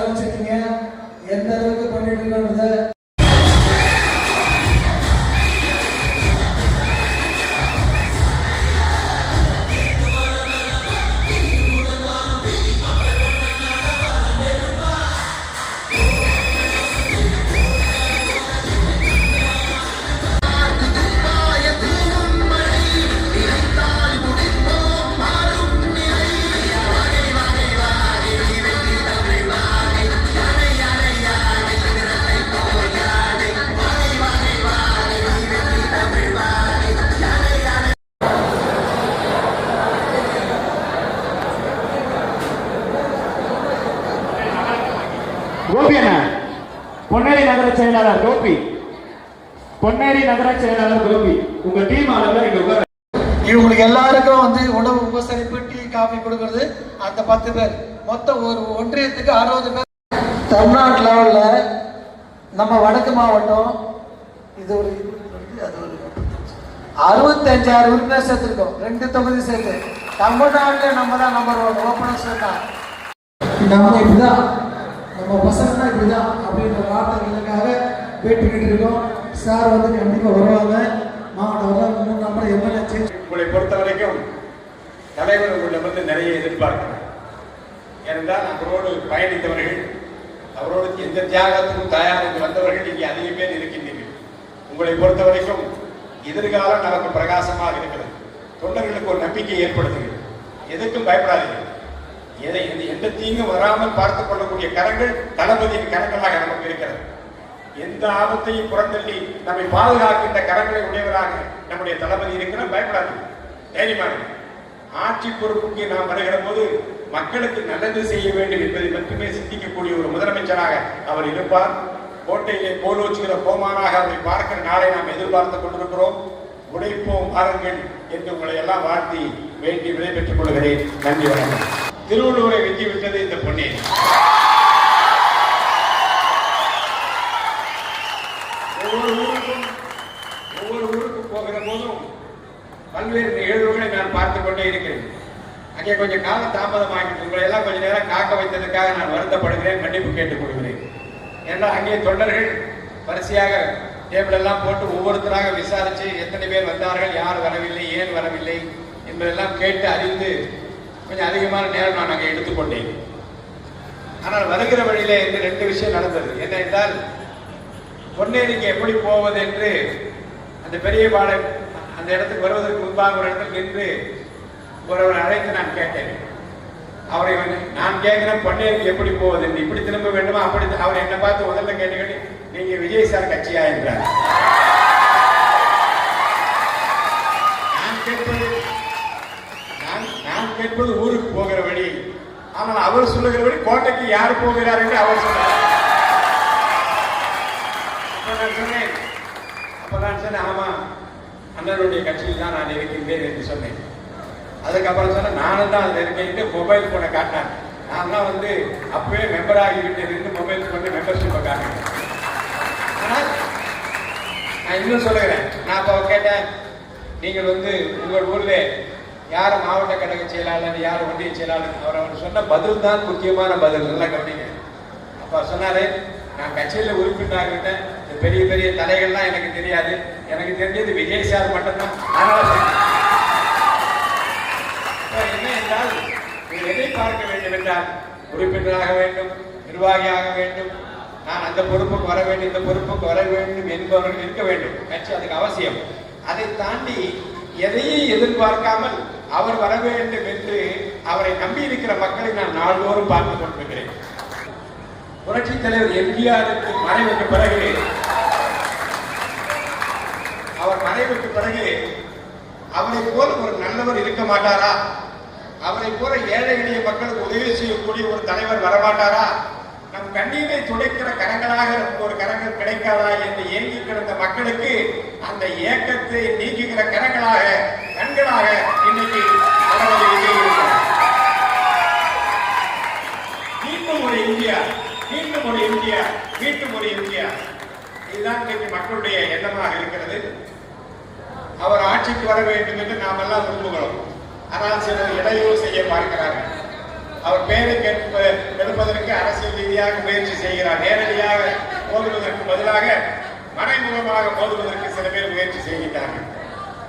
வச்சிருக்கீங்க, எந்த அளவுக்கு பண்ணிட்டு இருக்கோன்றத கோபி அண்ணா, பொன்னேரி நகர செயலாளர் கோபி, பொன்னேரி நகர செயலாளர் கோபி, உங்க டீம் ஆளுநர் இங்க உட்கார. இவங்களுக்கு எல்லாருக்கும் உணவு உபசரிப்பு டீ காஃபி கொடுக்கறது அந்த 10 பேர், மொத்தம் ஒரு ஒன்றியத்துக்கு 60 பேர். தமிழ்நாட்டு லெவல்ல நம்ம வடக்கு மாவட்டம் இது ஒரு அது ஒரு 65 உறுப்பினர் சேர்த்திருக்கோம், 2 தொகுதி சேர்த்து. தமிழ்நாட்டுல நம்ம தான் நம்பர் 1 ஓப்பனர்ஸ் தான். நம்ம இப்படிதான், நம்ம பசங்கன்னா இப்படிதான் அப்படின்ற வார்த்தைகளுக்காக பேட்டிக்கிட்டு இருக்கோம். சார் கண்டிப்பா வருவாங்க. மாவட்டம் 3 நம்பர் எம்எல்ஏ சேஞ்ச். உங்களை பொறுத்த வரைக்கும் தலைவர் உங்களிடமிருந்து நிறைய எதிர்பார்க்கிறேன். ஏனென்றால் அவரோடு பயணித்தவர்கள், அவரோடு எந்த தியாகத்துக்கும் தயாரித்து வந்தவர்கள் இங்கே அதிக பேர் இருக்கின்றீர்கள். உங்களை பொறுத்த வரைக்கும் எதிர்காலம் நமக்கு பிரகாசமாக இருக்கிறது. தொண்டர்களுக்கு ஒரு நம்பிக்கை ஏற்படுத்துகிறது. எதுக்கும் பயப்படாதீர்கள். எந்த தீங்கும் வராமல் பார்த்துக் கொள்ளக்கூடிய கரங்கள் தளபதியின் கரங்களாக நமக்கு இருக்கிறது. எந்த ஆபத்தையும் புறந்தள்ளி நம்மை பாதுகாக்கின்ற கரங்களை உடையவராக நம்முடைய தளபதி இருக்கிறார். பயப்படாது, தைரியமாக. ஆட்சி பொறுப்புக்கு நாம் வருகிற போது மக்களுக்கு நல்லது செய்ய வேண்டும் என்பதை மட்டுமே சிந்திக்கக்கூடிய ஒரு முதலமைச்சராக அவர் இருப்பார். கோட்டையிலே கோலோச்சுகிற கோமானாக அவரை பார்க்கிற நாளை நாம் எதிர்பார்த்துக் கொண்டிருக்கிறோம். உழைப்போம் வாருங்கள் என்று உங்களை எல்லாம் வாழ்த்தி வேண்டி விடைபெற்றுக் கொள்கிறேன். நன்றி, வணக்கம். திருவள்ளுவரை வெற்றி விட்டது இந்த பொன்னேரி. ஒவ்வொரு ஊருக்கும் போகிற போதும் பல்வேறு நிகழ்வுகளை நான் பார்த்துக் கொண்டே இருக்கிறேன். அங்கே கொஞ்சம் கால தாமதமாகிட்டு உங்களை எல்லாம் கொஞ்ச நேரம் காக்க வைத்ததற்காக நான் வருத்தப்படுகிறேன், மன்னிப்பு கேட்டுக் கொள்கிறேன். ஏன்னா அங்கே தொண்டர்கள் வரிசையாக டேபிள் எல்லாம் போட்டு ஒவ்வொருத்தராக விசாரித்து எத்தனை பேர் வந்தார்கள், யார் வரவில்லை, ஏன் வரவில்லை என்பதெல்லாம் கேட்டு அறிந்து கொஞ்சம் அதிகமான நேரம் நான் அங்கே எடுத்துக்கொண்டேன். ஆனால் வருகிற வழியிலே இந்த 2 விஷயம் நடந்தது. என்ன என்றால், பொன்னேரிக்கு எப்படி போவது என்று அந்த பெரிய பாடை அந்த இடத்துக்கு வருவதற்கு முன்பாக ஒரு இடத்தில் நின்று ஒருவர் அழைத்து நான் கேட்டேன். அவரை நான் கேட்கிறேன், பொன்னேரிக்கு எப்படி போவது என்று. இப்படி திரும்ப வேண்டுமா அப்படி? அவர் என்னை பார்த்து முதல்ல கேட்டு, நீங்க விஜய் சார் கட்சியா என்றார். நான் கேட்பது ஊருக்கு போகிற வழி. ஆனால் அவர் சொல்லுகிற வழி கோட்டைக்கு யார் போகிறார் என்று அவர் சொன்னார். அப்ப நான் சொன்னேன், ஆமா அண்ணனுடைய கட்சியில் தான் நான் இருக்கின்றேன் என்று சொன்னேன். அதுக்கப்புறம் சொன்ன நானும் தான் அதில் இருக்கேன். மொபைல் போனை காட்டினார். நான் தான் அப்பவே மெம்பர் ஆகிவிட்டு மொபைல் போன மெம்பர்ஷிப்பை காட்டினேன். ஆனால் நான் இன்னும் சொல்லுகிறேன். நான் அப்போ கேட்டேன், நீங்கள் உங்கள் ஊர்ல யார் மாவட்ட கழக செயலாளர், யார் ஒன்றிய செயலாளர்? அவர் சொன்ன பதில் தான் முக்கியமான பதில். நல்லா கவனிங்க. அப்ப சொன்னாரு, நான் கட்சியில் உறுப்பினர்கிட்டேன், பெரிய பெரிய தலைகள்லாம் எனக்கு தெரியாது, எனக்கு தெரிஞ்சது விஜய் சார் மட்டும்தான். என்ன என்றால், நீங்கள் எதை பார்க்க வேண்டும் என்றால், உறுப்பினராக வேண்டும், நிர்வாகியாக வேண்டும், நான் அந்த பொறுப்புக்கு வர வேண்டும், இந்த பொறுப்புக்கு வர வேண்டும் என்பவர்கள் இருக்க வேண்டும். கட்சி அதுக்கு அவசியம். அதை தாண்டி எதையும் எதிர்பார்க்காமல் அவர் வர வேண்டும் என்று அவரை நம்பி இருக்கிற மக்களை நான் நாள்தோறும் பார்த்துக் கொண்டிருக்கிறேன். புரட்சி தலைவர் எம்ஜிஆருக்கு மறைவுக்கு பிறகு அவரை போல ஒரு நல்லவர் இருக்க மாட்டாரா? அவரை போல ஏழை எளிய மக்களுக்கு உதவி செய்யக்கூடிய ஒரு தலைவர் வரமாட்டாரா? நம் கண்ணீரை துடைக்கிற கரங்களாக நமக்கு ஒரு கரங்கள் கிடைக்காதா என்று ஏங்கி கிடந்த மக்களுக்கு அந்த ஏக்கத்தை நீக்குகிற கரங்களாக, கண்களாக இன்னைக்கு தளபதி விஜய் இருக்கிறார். மீண்டும் ஒரு இந்தியா, மீண்டும் ஒரு இந்தியா, மீண்டும் ஒரு இந்தியா, இதுதான் இன்னைக்கு மக்களுடைய எண்ணமாக இருக்கிறது. அவர் ஆட்சிக்கு வர வேண்டும் என்று நாம் எல்லாம் விரும்புகிறோம். ஆனால் சிலர் இடையூறு செய்ய பார்க்கிறார்கள். அவர் பெயரை கெடுப்பதற்கு அரசியல் ரீதியாக முயற்சி செய்கிறார். நேரடியாக மோதுவதற்கு பதிலாக மறைமுகமாக மோதுவதற்கு சில பேர் முயற்சி செய்கின்றார்கள்.